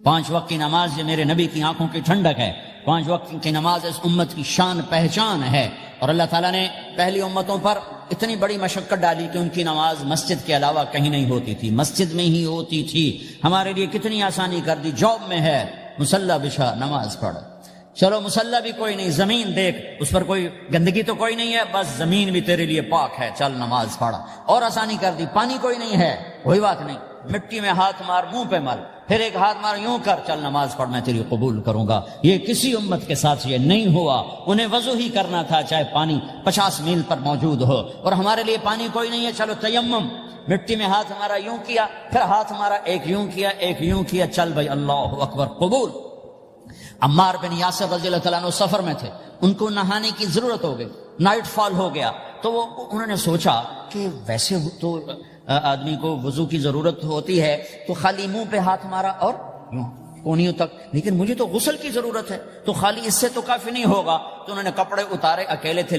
5 وقت کی نماز یہ میرے نبی کی آنکھوں کی ٹھنڈک ہے. 5 وقت کی نماز اس امت کی شان پہچان ہے. اور اللہ تعالیٰ نے پہلی امتوں پر اتنی بڑی مشقت ڈالی کہ ان کی نماز مسجد کے علاوہ کہیں نہیں ہوتی تھی، مسجد میں ہی ہوتی تھی. ہمارے لیے کتنی آسانی کر دی. جاب میں ہے مصلی بچھا نماز پڑھ. چلو مصلی بھی کوئی نہیں، زمین دیکھ اس پر کوئی گندگی تو کوئی نہیں ہے، بس زمین بھی تیرے لیے پاک ہے، چل نماز پڑھ. اور آسانی کر دی. پانی کوئی نہیں ہے، کوئی بات نہیں، مٹی میں ہاتھ مار، منہ پہ مل، پھر ایک ہاتھ مار، یوں کر، چل نماز پڑھ، میں تیری قبول کروں گا. یہ کسی امت کے ساتھ یہ نہیں ہوا. انہیں وضو ہی کرنا تھا چاہے پانی 50 میل پر موجود ہو. اور ہمارے لیے پانی کوئی نہیں ہے، چلو تیمم، مٹی میں ہاتھ ہمارا یوں کیا، پھر ہاتھ ہمارا ایک یوں کیا ایک یوں کیا، چل بھائی اللہ اکبر قبول. عمار بن یاسر رضی اللہ تعالیٰ عنہ سفر میں تھے، ان کو نہانے کی ضرورت ہو گئی، نائٹ فال ہو گیا. تو انہوں نے سوچا کہ ویسے تو آدمی کو وضو کی ضرورت ہوتی ہے تو خالی منہ پہ ہاتھ مارا اور یوں کونیوں تک، لیکن مجھے تو غسل کی ضرورت ہے، تو خالی اس سے تو کافی نہیں ہوگا. تو انہوں نے کپڑے اتارے، اکیلے تھے،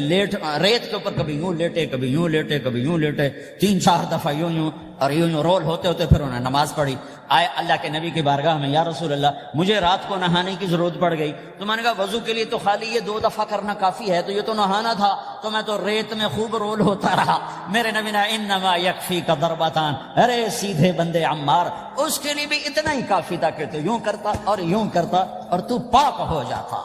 ریت کے اوپر کبھی یوں لیٹے کبھی یوں لیٹے کبھی یوں لیٹے، 3-4 دفعہ یوں یوں اور یوں یوں رول ہوتے ہوتے پھر انہوں نے نماز پڑھی. آئے اللہ کے نبی کی بارگاہ میں، یا رسول اللہ مجھے رات کو نہانے کی ضرورت پڑ گئی. تو میں نے کہا وضو کے لیے تو خالی یہ 2 دفعہ کرنا کافی ہے، تو یہ تو نہانا تھا، تو میں تو ریت میں خوب رول ہوتا رہا. میرے نبی نے انما یکفیک ضربتان، ارے سیدھے بندے عمار، اس کے لیے بھی اتنا ہی کافی تھا کہ تو یوں کرتا اور یوں کرتا اور تو پاک ہو جاتا.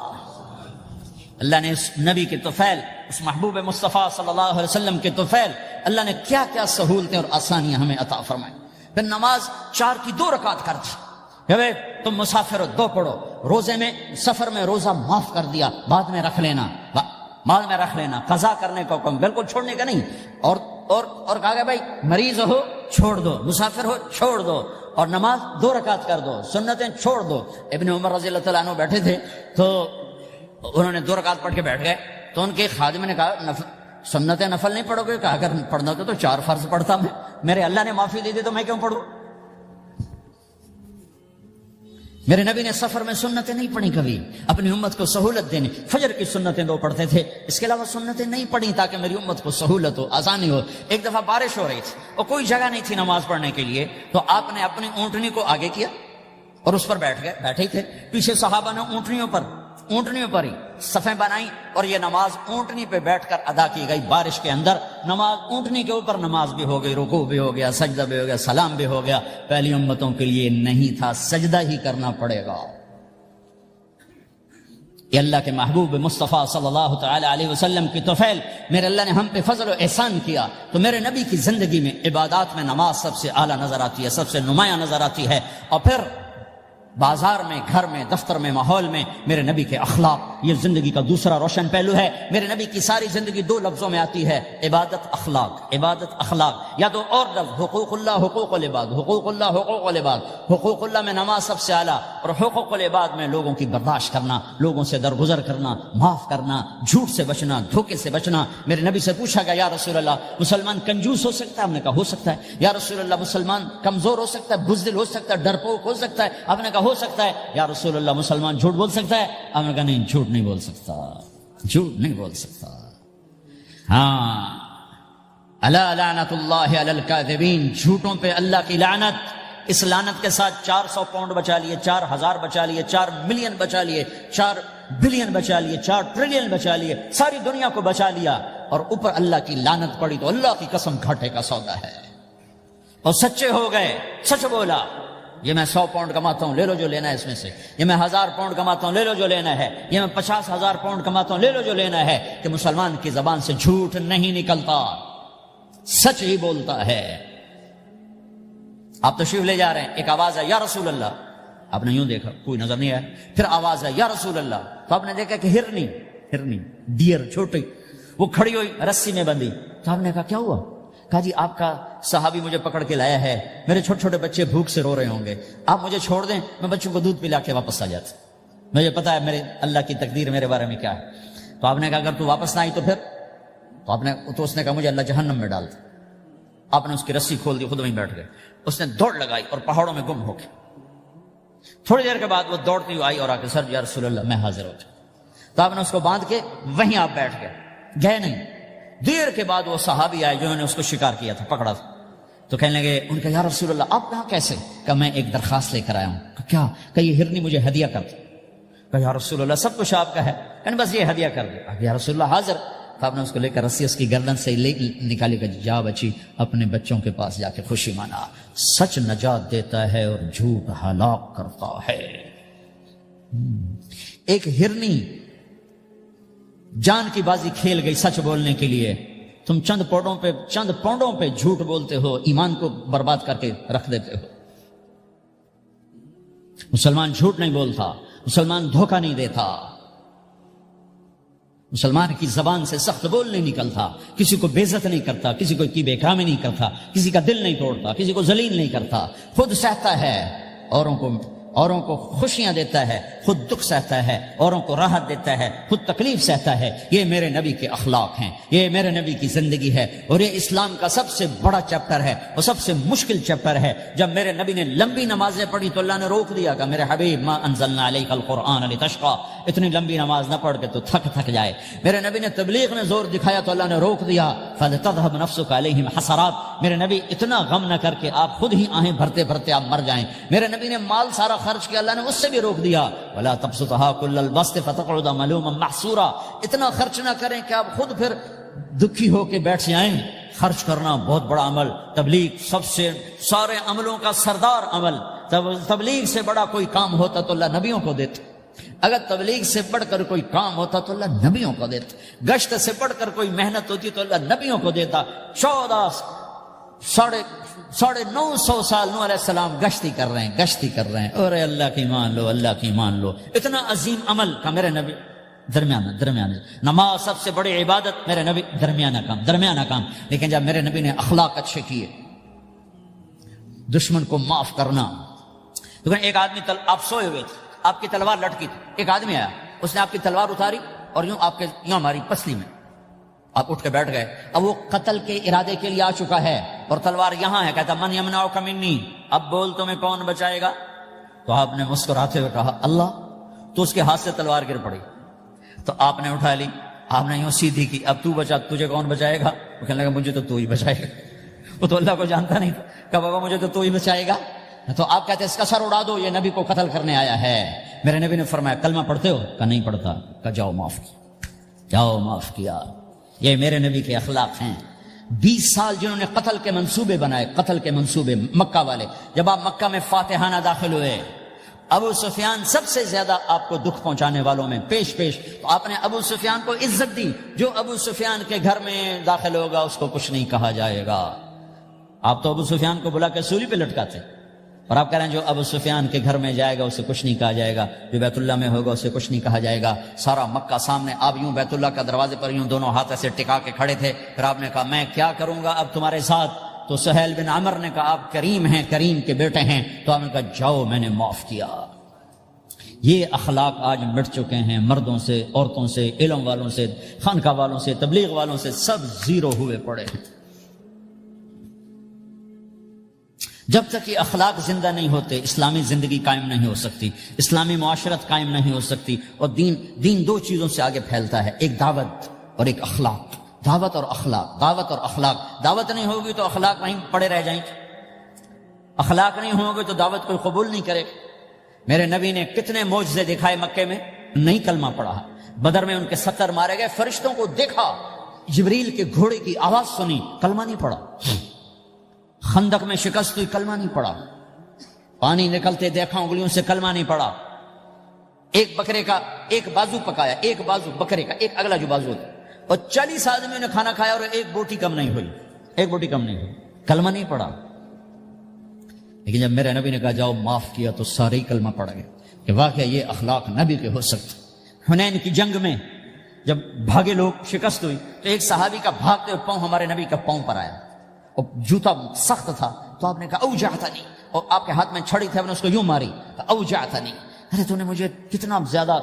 اللہ نے اس نبی کے طفیل، اس محبوب مصطفیٰ صلی اللہ علیہ وسلم کے طفیل، اللہ نے کیا کیا سہولتیں اور آسانیاں ہمیں عطا فرمائیں. پھر نماز 4 کی 2 رکعت کر دی. تم مسافر ہو 2 پڑھو. روزے میں، سفر میں روزہ معاف کر دیا، بعد میں رکھ لینا، بعد میں رکھ لینا. قضا کرنے کا حکم، بالکل چھوڑنے کا نہیں. اور کہا کہ بھائی مریض ہو چھوڑ دو، مسافر ہو چھوڑ دو، اور نماز 2 رکعت کر دو، سنتیں چھوڑ دو. ابن عمر رضی اللہ تعالیٰ عنہ بیٹھے تھے تو انہوں نے 2 رکعت پڑھ کے بیٹھ گئے. تو ان کے خادم نے کہا سنتیں نفل نہیں پڑھو گے؟ کہا اگر پڑھنا ہوتا تو 4 فرض پڑھتا میں، میرے اللہ نے معافی دے دی تو میں کیوں پڑھوں؟ میرے نبی نے سفر میں سنتیں نہیں پڑھی کبھی، اپنی امت کو سہولت دینے. فجر کی سنتیں 2 پڑھتے تھے، اس کے علاوہ سنتیں نہیں پڑھی تاکہ میری امت کو سہولت ہو، آسانی ہو. ایک دفعہ بارش ہو رہی تھی اور کوئی جگہ نہیں تھی نماز پڑھنے کے لیے، تو آپ نے اپنی اونٹنی کو آگے کیا اور اس پر بیٹھ گئے. بیٹھے تھے، پیچھے صحابہ نے اونٹنیوں پر ہی صفیں بنائی اور یہ نماز اونٹنی پہ بیٹھ کر ادا کی گئی. بارش کے اندر نماز اونٹنی کے اوپر نماز بھی ہو گئی، رکوع بھی ہو گیا، سجدہ بھی ہو گیا، سلام بھی ہو گیا. پہلی امتوں کے لیے نہیں تھا، سجدہ ہی کرنا پڑے گا. یہ اللہ کے محبوب مصطفیٰ صلی اللہ تعالی علیہ وسلم کی طفیل، میرے اللہ نے ہم پہ فضل و احسان کیا. تو میرے نبی کی زندگی میں عبادات میں نماز سب سے اعلیٰ نظر آتی ہے، سب سے نمایاں نظر آتی ہے. اور پھر بازار میں، گھر میں، دفتر میں، ماحول میں میرے نبی کے اخلاق، یہ زندگی کا دوسرا روشن پہلو ہے. میرے نبی کی ساری زندگی 2 لفظوں میں آتی ہے، عبادت اخلاق. عبادت اخلاق، یا تو اور لفظ حقوق اللہ حقوق العباد، حقوق اللہ حقوق العباد. حقوق اللہ میں نماز سب سے اعلیٰ، اور حقوق العباد میں لوگوں کی برداشت کرنا، لوگوں سے درگزر کرنا، معاف کرنا، جھوٹ سے بچنا، دھوکے سے بچنا. میرے نبی سے پوچھا گیا یا رسول اللہ مسلمان کنجوس ہو سکتا ہے؟ ہم نے کہا ہو سکتا ہے. یا رسول اللہ مسلمان کمزور ہو سکتا ہے، بزدل ہو سکتا ہے، ڈرپوک ہو سکتا ہے؟ آپ نے کہا ہو سکتا ہے. یا رسول اللہ مسلمان جھوٹ بول سکتا ہے؟ آپ نے کہا نہیں، جھوٹ نہیں بول سکتا، جھوٹ نہیں بول سکتا. ہاں، الا لعنت اللہ علی الکاذبین، جھوٹوں پہ اللہ کی لعنت. اس لعنت کے ساتھ 400 پاؤنڈ بچا لیے، 4000 بچا لیے، 4 ملین بچا لیے، 4 بلین بچا لیے، 4 ٹریلین بچا لیے، ساری دنیا کو بچا لیا. اور اوپر اللہ کی لعنت پڑی تو اللہ کی قسم گھاٹے کا سودا ہے. اور سچے ہو گئے، سچ بولا، یہ میں 100 پاؤنڈ کماتا ہوں، لے لو جو لینا ہے اس میں سے. یہ میں 1000 پاؤنڈ کماتا ہوں، لے لو جو لینا ہے. یہ میں 50,000 پاؤنڈ کماتا ہوں، لے لو جو لینا ہے. کہ مسلمان کی زبان سے جھوٹ نہیں نکلتا، سچ ہی بولتا ہے. آپ تشریف لے جا رہے ہیں، ایک آواز ہے یا رسول اللہ، آپ نے یوں دیکھا، کوئی نظر نہیں آیا. پھر آواز ہے یا رسول اللہ، تو آپ نے دیکھا کہ ہرنی ڈیئر چھوٹی وہ کھڑی ہوئی، رسی میں بندھی. تو آپ نے کہا کیا ہوا؟ کہا جی آپ کا صحابی مجھے پکڑ کے لایا ہے، میرے چھوٹے چھوٹے بچے بھوک سے رو رہے ہوں گے، آپ مجھے چھوڑ دیں، میں بچوں کو دودھ پلا کے واپس آ جاتا، مجھے پتا ہے میرے اللہ کی تقدیر میرے بارے میں کیا ہے. تو آپ نے کہا اگر تو واپس نہ آئی تو پھر؟ تو اس نے کہا مجھے اللہ جہنم میں ڈال دے. آپ نے اس کی رسی کھول دی، خود وہیں بیٹھ گئے. اس نے دوڑ لگائی اور پہاڑوں میں گم ہو گئی. تھوڑی دیر کے بعد وہ دوڑتی ہوئی آئی اور آ کے سر یا رسول اللہ میں حاضر ہو جاؤں. تو آپ نے اس کو باندھ کے وہیں آپ بیٹھ گئے نہیں. دیر کے بعد وہ صحابی آئے جنہوں نے اس کو شکار کیا تھا، پکڑا تھا. تو کہنے لگے ان کا یا رسول اللہ آپ کہاں کیسے؟ کہ میں ایک درخواست لے کر آیا ہوں. کہ کیا؟ کہ یہ ہرنی مجھے ہدیہ کر دو. کہ یا رسول اللہ سب کچھ آپ کا ہے، کہنے بس یہ ہدیہ کر دو. کہ یا رسول اللہ حاضر. تو آپ نے اس کو لے کر رسی اس کی گردن سے نکالی کہ جا بچی اپنے بچوں کے پاس جا کے خوشی منا. سچ نجات دیتا ہے اور جھوٹ ہلاک کرتا ہے. ایک ہرنی جان کی بازی کھیل گئی سچ بولنے کے لیے. تم چند پونڈوں پہ جھوٹ بولتے ہو، ایمان کو برباد کر کے رکھ دیتے ہو. مسلمان جھوٹ نہیں بولتا، مسلمان دھوکہ نہیں دیتا، مسلمان کی زبان سے سخت بول نہیں نکلتا، کسی کو بے عزت نہیں کرتا، کسی کو کی بے اکرامی نہیں کرتا، کسی کا دل نہیں توڑتا، کسی کو ذلیل نہیں کرتا، خود سہتا ہے، اوروں کو خوشیاں دیتا ہے، خود دکھ سہتا ہے، اوروں کو راحت دیتا ہے، خود تکلیف سہتا ہے. یہ میرے نبی کے اخلاق ہیں، یہ میرے نبی کی زندگی ہے، اور یہ اسلام کا سب سے بڑا چیپٹر ہے اور سب سے مشکل چیپٹر ہے. جب میرے نبی نے لمبی نمازیں پڑھی تو اللہ نے روک دیا کہ میرے حبیب ما انزلنا علیک القرآن لتشقى، اتنی لمبی نماز نہ پڑھ کے تو تھک جائے. میرے نبی نے تبلیغ میں زور دکھایا تو اللہ نے روک دیا فلتذهب نفسك علیہم حسرات. میرے نبی اتنا غم نہ کر کے آپ خود ہی آہیں بھرتے بھرتے آپ مر جائیں. میرے نبی نے مال سارا خرچ کیا، اللہ نے اس سے بھی روک دیا ولا تبسطها كل البسط فتقعد ملوما محسورا. اتنا خرچ نہ کریں کہ آپ خود پھر دکھی ہو کے بیٹھ جائیں. خرچ کرنا بہت بڑا عمل، تبلیغ سب سے سارے عملوں کا سردار عمل. تبلیغ سے بڑا کوئی کام ہوتا تو اللہ نبیوں کو دیتا. اگر تبلیغ سے بڑھ کر کوئی کام ہوتا تو اللہ نبیوں کو دیتا. گشت سے بڑھ کر کوئی محنت ہوتی تو اللہ نبیوں کو دیتا. 950 سال نوح علیہ السلام گشتی کر رہے ہیں اور اللہ کی مان لو. اتنا عظیم عمل کا میرے نبی درمیانہ. نماز سب سے بڑی عبادت، میرے نبی درمیانہ کام. لیکن جب میرے نبی نے اخلاق اچھے کیے، دشمن کو معاف کرنا. لیکن ایک آدمی آپ سوئے ہوئے تھے، آپ کی تلوار لٹکی تھی، ایک آدمی آیا، اس نے آپ کی تلوار اتاری اور یوں ہماری پسلی میں. آپ اٹھ کے بیٹھ گئے. اب وہ قتل کے ارادے کے لیے آ چکا ہے اور تلوار یہاں ہے. کہتا من یمنعک منی، اب بول تمہیں کون بچائے گا؟ تو آپ نے مسکراتے ہوئے کہا اللہ. تو اس کے ہاتھ سے تلوار گر پڑی تو آپ نے اٹھا لی، آپ نے یوں سیدھی کی. اب تو بچا، تجھے کون بچائے گا؟ وہ کہنے لگا مجھے تو ہی بچائے گا. وہ تو اللہ کو جانتا نہیں تھا. کہا بابا مجھے تو ہی بچائے گا. تو آپ کہتے ہیں اس کا سر اڑا دو، یہ نبی کو قتل کرنے آیا ہے. میرے نبی نے فرمایا کلمہ پڑھتے ہو؟ کہا نہیں پڑھتا. کہا جاؤ معاف کیا. یہ میرے نبی کے اخلاق ہیں. 20 سال جنہوں نے قتل کے منصوبے مکہ والے. جب آپ مکہ میں فاتحانہ داخل ہوئے، ابو سفیان سب سے زیادہ آپ کو دکھ پہنچانے والوں میں پیش تو آپ نے ابو سفیان کو عزت دی. جو ابو سفیان کے گھر میں داخل ہوگا اس کو کچھ نہیں کہا جائے گا. آپ تو ابو سفیان کو بلا کے سولی پہ لٹکاتے، اور آپ کہہ رہے ہیں جو ابو سفیان کے گھر میں جائے گا اسے کچھ نہیں کہا جائے گا، جو بیت اللہ میں ہوگا اسے کچھ نہیں کہا جائے گا. سارا مکہ سامنے. آپ یوں بیت اللہ کا دروازے پر یوں دونوں ہاتھ ایسے ٹکا کے کھڑے تھے. پھر آپ نے کہا میں کیا کروں گا اب تمہارے ساتھ؟ تو سہیل بن عمر نے کہا آپ کریم ہیں، کریم کے بیٹے ہیں. تو آپ نے کہا جاؤ میں نے معاف کیا. یہ اخلاق آج مٹ چکے ہیں. مردوں سے، عورتوں سے، علم والوں سے، خانقاہ والوں سے، تبلیغ والوں سے سب زیرو ہوئے پڑے. جب تک یہ اخلاق زندہ نہیں ہوتے اسلامی زندگی قائم نہیں ہو سکتی، اسلامی معاشرت قائم نہیں ہو سکتی. اور دین 2 چیزوں سے آگے پھیلتا ہے، ایک دعوت اور ایک اخلاق. دعوت اور اخلاق. دعوت نہیں ہوگی تو اخلاق وہیں پڑے رہ جائیں گے. اخلاق نہیں ہوں گے تو دعوت کوئی قبول نہیں کرے. میرے نبی نے کتنے معجزے دکھائے مکے میں، نہیں کلمہ پڑھا. بدر میں ان کے 70 مارے گئے، فرشتوں کو دیکھا، جبریل کے گھوڑے کی آواز سنی، کلمہ نہیں پڑھا. خندق میں شکست ہوئی، کلمہ نہیں پڑھا. پانی نکلتے دیکھا، انگلیوں سے کلمہ نہیں پڑھا. ایک بکرے کا ایک بازو پکایا، ایک بازو بکرے کا، ایک اگلا جو بازو تھا، اور 40 آدمیوں نے کھانا کھایا اور ایک بوٹی کم نہیں ہوئی. کلمہ نہیں پڑھا. لیکن جب میرے نبی نے کہا جاؤ معاف کیا تو سارے ہی کلمہ پڑھ گئے کہ واقعہ یہ اخلاق نبی کے ہو سکتے. حنین کی جنگ میں جب بھاگے لوگ، شکست ہوئی، تو ایک صحابی کا بھاگتے ہوئے پاؤں ہمارے نبی کا پاؤں پر آیا اور جوتا سخت تھا. تو آپ نے کہا اوجعتنی، اور آپ کے ہاتھ میں چھڑی تھی، آپ نے اس کو یوں ماری، اوجعتنی، ارے تو نے مجھے کتنا زیادہ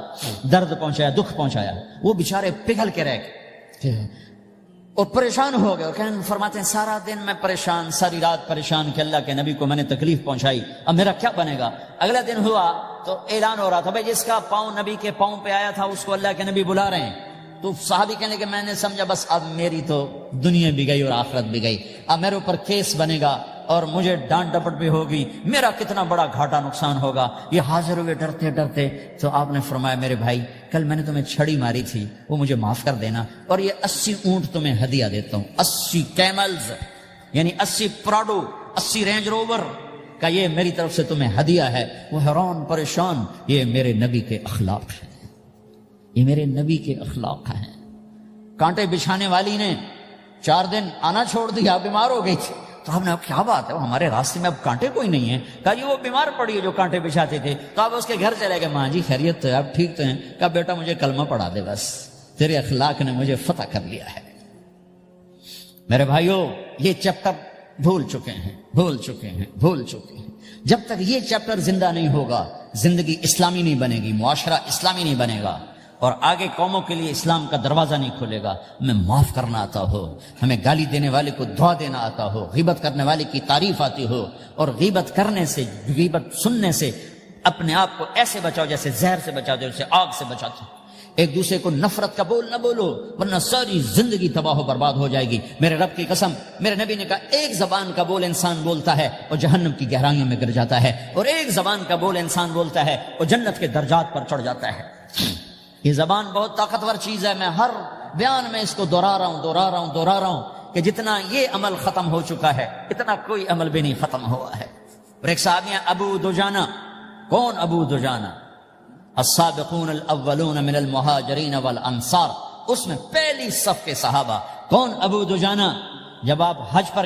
درد پہنچایا، دکھ پہنچایا. وہ بیچارے پگھل کے رہ گئے اور پریشان ہو گئے. اور فرماتے ہیں سارا دن میں پریشان، ساری رات پریشان کہ اللہ کے نبی کو میں نے تکلیف پہنچائی، اب میرا کیا بنے گا. اگلا دن ہوا تو اعلان ہو رہا تھا بھائی جس کا پاؤں نبی کے پاؤں پہ آیا تھا اس کو اللہ کے نبی بلا رہے ہیں. تو صحابی کہنے کہ میں نے سمجھا بس اب میری تو دنیا بھی گئی اور آخرت بھی گئی، اب میرے اوپر کیس بنے گا اور مجھے ڈانٹ ڈپٹ بھی ہوگی، میرا کتنا بڑا گھاٹا نقصان ہوگا۔ یہ حاضر ہوئے ڈرتے ڈرتے، تو آپ نے فرمایا میرے بھائی کل میں نے تمہیں چھڑی ماری تھی، وہ مجھے معاف کر دینا، اور یہ 80 اونٹ تمہیں ہدیہ دیتا ہوں، 80 کیملز یعنی 80 پراڈو، 80 رینج روور کا یہ میری طرف سے تمہیں ہدیہ ہے۔ وہ حیران پریشان، یہ میرے نبی کے اخلاق ہیں، یہ میرے نبی کے اخلاق ہیں۔ کانٹے بچھانے والی نے 4 دن آنا چھوڑ دیا، بیمار ہو گئی تھی، تو آپ نے اب کیا بات ہے، ہمارے راستے میں اب کانٹے کوئی نہیں ہیں؟ کہا جی وہ بیمار پڑی ہے جو کانٹے بچھاتے تھے۔ تو آپ اس کے گھر چلے گئے، ماں جی خیریت تو ہے، آپ ٹھیک تو ہیں؟ کہا بیٹا مجھے کلمہ پڑھا دے، بس تیرے اخلاق نے مجھے فتح کر لیا ہے۔ میرے بھائیوں یہ چیپٹر بھول چکے ہیں۔ جب تک یہ چیپٹر زندہ نہیں ہوگا زندگی اسلامی نہیں بنے گی، معاشرہ اسلامی نہیں بنے گا، اور آگے قوموں کے لیے اسلام کا دروازہ نہیں کھلے گا۔ ہمیں معاف کرنا آتا ہو، ہمیں گالی دینے والے کو دعا دینا آتا ہو، غیبت کرنے والے کی تعریف آتی ہو، اور غیبت کرنے سے، غیبت سننے سے اپنے آپ کو ایسے بچاؤ جیسے زہر سے بچاتے ہو، اسے آگ سے بچاتے ہو۔ ایک دوسرے کو نفرت کا بول نہ بولو ورنہ ساری زندگی تباہ و برباد ہو جائے گی۔ میرے رب کی قسم، میرے نبی نے کہا ایک زبان کا بول انسان بولتا ہے اور جہنم کی گہرائیوں میں گر جاتا ہے، اور ایک زبان کا بول انسان بولتا ہے اور جنت کے درجات پر چڑھ جاتا ہے۔ یہ زبان بہت طاقتور چیز ہے، میں ہر بیان میں اس کو دہرا رہا ہوں کہ جتنا یہ عمل ختم ہو چکا ہے اتنا کوئی عمل بھی نہیں ختم ہوا ہے۔ اور ایک صحابی ہیں ابو دجانہ۔ کون ابو دجانہ؟ السابقون الاولون من المہاجرین والانصار، اس میں پہلی صف کے صحابہ۔ کون ابو دجانہ؟ جب آپ حج پر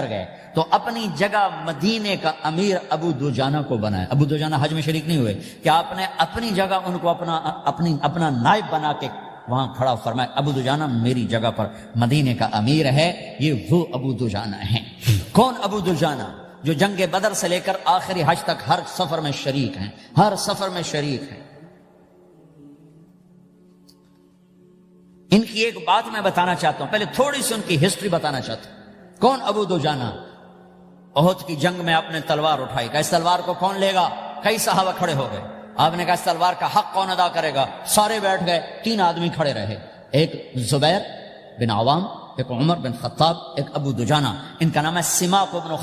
گئے تو اپنی جگہ مدینے کا امیر ابو دجانہ کو بنایا۔ ابو دجانہ حج میں شریک نہیں ہوئے کہ آپ نے اپنی جگہ ان کو اپنا نائب بنا کے وہاں کھڑا فرمایا ابو دجانہ میری جگہ پر مدینے کا امیر ہے، یہ وہ ابو دجانہ ہیں۔ کون ابو دجانہ؟ جو جنگ بدر سے لے کر آخری حج تک ہر سفر میں شریک ہیں، ان کی ایک بات میں بتانا چاہتا ہوں، پہلے تھوڑی سی ان کی ہسٹری بتانا چاہتا ہوں۔ کون ابو دجانہ؟ احد کی جنگ میں آپ نے تلوار اٹھائی، کہ اس تلوار کو کون لے گا؟ کئی صحابہ کھڑے ہو گئے، آپ نے کہا اس تلوار کا حق کون ادا کرے گا؟ سارے بیٹھ گئے، 3 آدمی کھڑے رہے، ایک زبیر بن عوام، ایک عمر بن خطاب، ایک ابو دجانہ۔ ان کا نام ہے سماک بن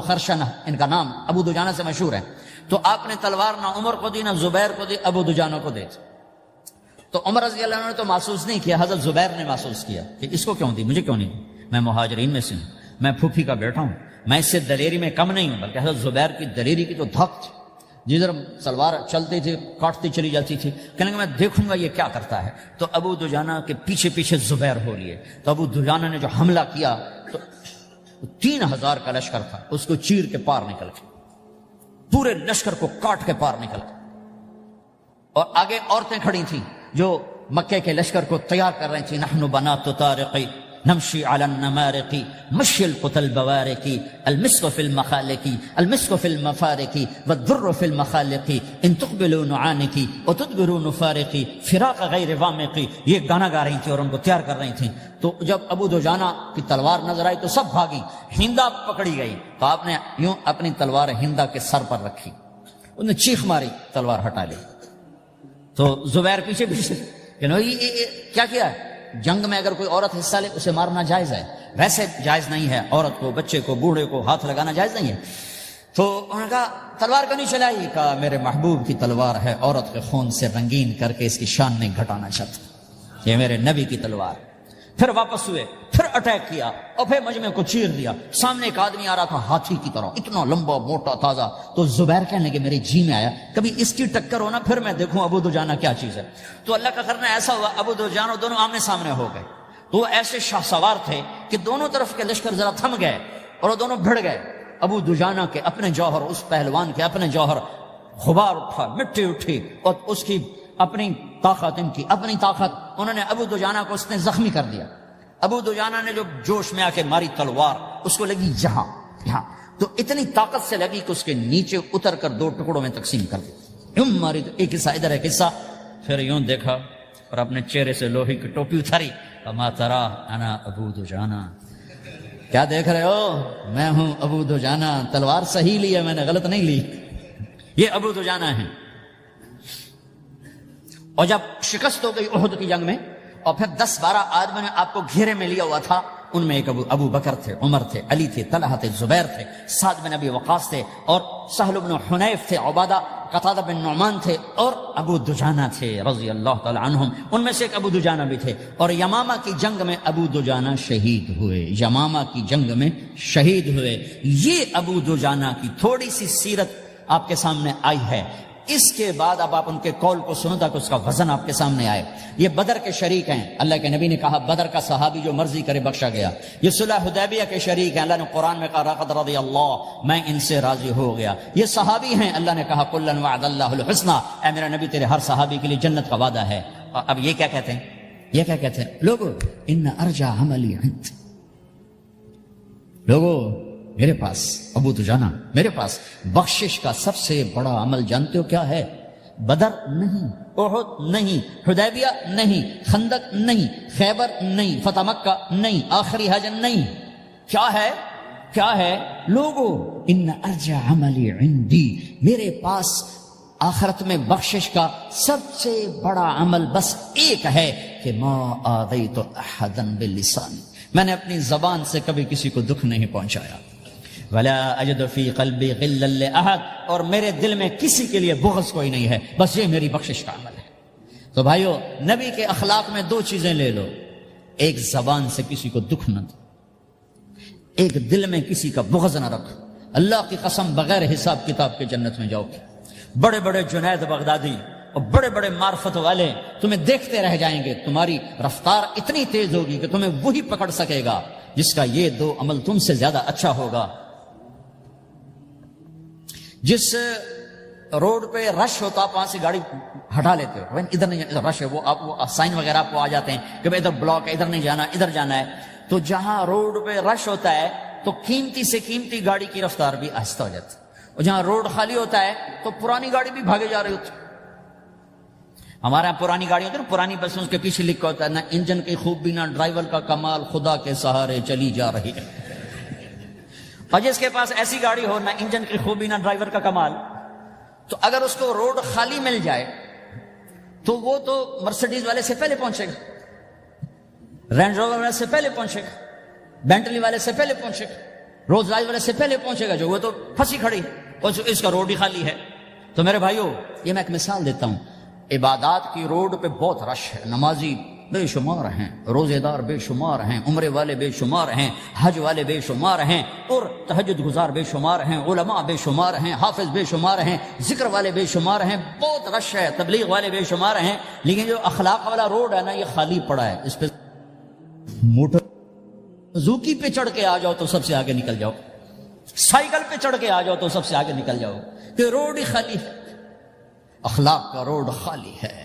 خرشنہ، ان کا نام ابو دجانہ سے مشہور ہے۔ تو آپ نے تلوار نہ عمر کو دی نہ زبیر کو دی، ابو دجانہ کو دے۔ تو عمر رضی اللہ عنہ نے تو محسوس نہیں کیا، حضرت زبیر نے محسوس کیا کہ اس کو کیوں دی، مجھے کیوں نہیں دی؟ میں مہاجرین میں سے ہوں، میں پھوپھی کا بیٹا ہوں، میں اس سے دلیری میں کم نہیں ہوں۔ بلکہ حضرت زبیر کی دلیری کی تو دھک تھی، جدھر سلوار چلتی تھی کاٹتی چلی جاتی تھی، کہنے کہ میں دیکھوں گا یہ کیا کرتا ہے۔ تو ابو دجانہ کے پیچھے زبیر ہو لیے۔ تو ابو دجانہ نے جو حملہ کیا تو 3000 کا لشکر تھا، اس کو چیر کے پار نکل کے، پورے لشکر کو کاٹ کے پار نکل کے، اور آگے عورتیں کھڑی تھیں جو مکے کے لشکر کو تیار کر رہی تھی۔ نحن بنات طارق نمشی علی النمارق مشی القتل بوارق المسک فی المخالق المسک فی المفارق والذر فی المخالق ان تقبلوا نعانقی وتدبروا نفارقی فراق غیر وامقی، یہ گانا گا رہی تھی اور ان کو تیار کر رہی تھیں۔ تو جب ابو دجانہ کی تلوار نظر آئی تو سب بھاگی، ہندا پکڑی گئی، تو آپ نے یوں اپنی تلوار ہندا کے سر پر رکھی، انہوں نے چیخ ماری، تلوار ہٹا لی۔ تو زبیر پیچھے کہ کیا کیا ہے؟ جنگ میں اگر کوئی عورت حصہ لے اسے مارنا جائز ہے، ویسے جائز نہیں ہے، عورت کو، بچے کو، بوڑھے کو ہاتھ لگانا جائز نہیں ہے۔ تو انہوں نے کہا تلوار کیوں نہیں چلائی؟ کہا میرے محبوب کی تلوار ہے، عورت کے خون سے رنگین کر کے اس کی شان نہیں گھٹانا چاہتا، یہ میرے نبی کی تلوار۔ پھر واپس ہوئے، پھر اٹیک کیا اور پھر مجمع کو چیر دیا۔ سامنے ایک آدمی آ رہا تھا ہاتھی کی طرح، اتنا لمبا موٹا تازہ۔ تو زبیر کہنے لگے میرے جی میں آیا کبھی اس کی ٹکر ہونا، پھر میں دیکھوں ابو دجانہ کیا چیز ہے۔ تو اللہ کا کرنا ایسا ہوا، ابو دجانہ دونوں آمنے سامنے ہو گئے۔ تو وہ ایسے شاہ سوار تھے کہ دونوں طرف کے لشکر ذرا تھم گئے اور وہ دونوں بھڑ گئے۔ ابو دجانہ کے اپنے جوہر، اس پہلوان کے اپنے جوہر، غبار اٹھا، مٹی اٹھی، اور اس کی اپنی طاقت، ان کی اپنی طاقت، انہوں نے ابو دجانہ کو اس نے زخمی کر دیا۔ ابو دجانہ نے جو جوش میں آ کے ماری تلوار، اس کو لگی یہاں، تو اتنی طاقت سے لگی کہ اس کے نیچے اتر کر 2 ٹکڑوں میں تقسیم کر دی، یوں ماری، تو ایک حصہ ادھر ایک حصہ۔ پھر یوں دیکھا اور اپنے چہرے سے لوہے کی ٹوپی اتاری، اما ترا انا ابو دجانہ، کیا دیکھ رہے ہو؟ میں ہوں ابو دجانہ، تلوار صحیح لی ہے میں نے، غلط نہیں لی۔ یہ ابو دجانہ ہیں۔ اور جب شکست ہو گئی احد کی جنگ میں، اور پھر 10-12 آدمی نے آپ کو گھیرے میں لیا ہوا تھا، ان میں ایک ابو بکر تھے، عمر تھے، علی تھے، طلحہ تھے، زبیر تھے، سعد بن ابی وقاص تھے، اور سہل بن حنیف تھے، عبادہ قتادہ بن نعمان تھے، اور ابو دجانہ تھے رضی اللہ تعالی عنہم۔ ان میں سے ایک ابو دجانہ بھی تھے، اور یمامہ کی جنگ میں ابو دجانہ شہید ہوئے، یمامہ کی جنگ میں شہید ہوئے۔ یہ ابو دجانہ کی تھوڑی سی سیرت آپ کے سامنے آئی ہے۔ اس کے بعد اب آپ ان کے قول کو سنو تاکہ اس کا وزن آپ کے سامنے آئے۔ یہ بدر کے شریک ہیں، اللہ کے نبی نے کہا بدر کا صحابی جو مرضی کرے بخشا گیا۔ یہ صلح حدیبیہ کے شریک ہیں، اللہ نے قرآن میں کہا لقد رضی اللہ، میں ان سے راضی ہو گیا۔ یہ صحابی ہیں، اللہ نے کہا کلا وعد اللہ الحسنى، اے میرا نبی تیرے ہر صحابی کے لیے جنت کا وعدہ ہے۔ اور اب یہ کیا کہتے ہیں؟ یہ کیا کہتے ہیں لوگو؟ ان ارجع عملی عند، لوگو میرے پاس، ابو دجانہ میرے پاس بخشش کا سب سے بڑا عمل جانتے ہو کیا ہے؟ بدر نہیں، احد نہیں، حدیبیہ نہیں، خندق نہیں، خیبر نہیں، فتح مکہ نہیں، آخری حج نہیں۔ کیا ہے؟ کیا ہے لوگو؟ ان ارجع عملی عندی، میرے پاس آخرت میں بخشش کا سب سے بڑا عمل بس ایک ہے کہ ما آذیت احدا باللسان، میں نے اپنی زبان سے کبھی کسی کو دکھ نہیں پہنچایا۔ ولا اجد فی قلبی غلا لاحد، اور میرے دل میں کسی کے لیے بغض کوئی نہیں ہے، بس یہ میری بخشش کا عمل ہے۔ تو بھائیو، نبی کے اخلاق میں دو چیزیں لے لو، ایک زبان سے کسی کو دکھ نہ دو، ایک دل میں کسی کا بغض نہ رکھو۔ اللہ کی قسم بغیر حساب کتاب کے جنت میں جاؤ گے۔ بڑے بڑے جنید بغدادی اور بڑے بڑے معرفت والے تمہیں دیکھتے رہ جائیں گے، تمہاری رفتار اتنی تیز ہوگی کہ تمہیں وہی پکڑ سکے گا جس کا یہ دو عمل تم سے زیادہ اچھا ہوگا۔ جس روڈ پہ رش ہوتا آپ وہاں سے گاڑی ہٹا لیتے ہو، ادھر نہیں ادھر رش ہے، وہ آپ وہ سائن وغیرہ آپ کو آ جاتے ہیں کہ ادھر بلاک ہے، ادھر نہیں جانا، ادھر جانا ہے۔ تو جہاں روڈ پہ رش ہوتا ہے تو قیمتی سے قیمتی گاڑی کی رفتار بھی آہستہ ہو جاتی ہے، اور جہاں روڈ خالی ہوتا ہے تو پرانی گاڑی بھی بھاگے جا رہی ہوتی ہے۔ ہمارے یہاں پرانی گاڑی ہوتی ہے نا، پرانی بس اس کے پیچھے لکھا ہوتا ہے نہ انجن کی خوبی نہ ڈرائیور کا کمال، خدا کے سہارے چلی جا رہی ہے۔ اور جس کے پاس ایسی گاڑی ہو، نہ انجن کی خوبی نہ ڈرائیور کا کمال، تو اگر اس کو روڈ خالی مل جائے تو وہ تو مرسیڈیز والے سے پہلے پہنچے گا، رینج روور والے سے پہلے پہنچے گا، بینٹلی والے سے پہلے پہنچے گا، رولز رائس والے سے پہلے پہنچے گا، جو وہ تو پھنسی کھڑی اور اس کا روڈ ہی خالی ہے۔ تو میرے بھائیو، یہ میں ایک مثال دیتا ہوں، عبادات کی روڈ پہ بہت رش ہے، نمازی بے شمار ہیں، روزے دار بے شمار ہیں، عمرے والے بے شمار ہیں، حج والے بے شمار ہیں، اور تہجد گزار بے شمار ہیں، علماء بے شمار ہیں، حافظ بے شمار ہیں، ذکر والے بے شمار ہیں، بہت رش ہے، تبلیغ والے بے شمار ہیں، لیکن جو اخلاق والا روڈ ہے نا، یہ خالی پڑا ہے۔ اس پہ موٹر زوکی پہ چڑھ کے آ جاؤ تو سب سے آگے نکل جاؤ، سائیکل پہ چڑھ کے آ جاؤ تو سب سے آگے نکل جاؤ، کہ روڈ ہی خالی ہے، اخلاق کا روڈ خالی ہے۔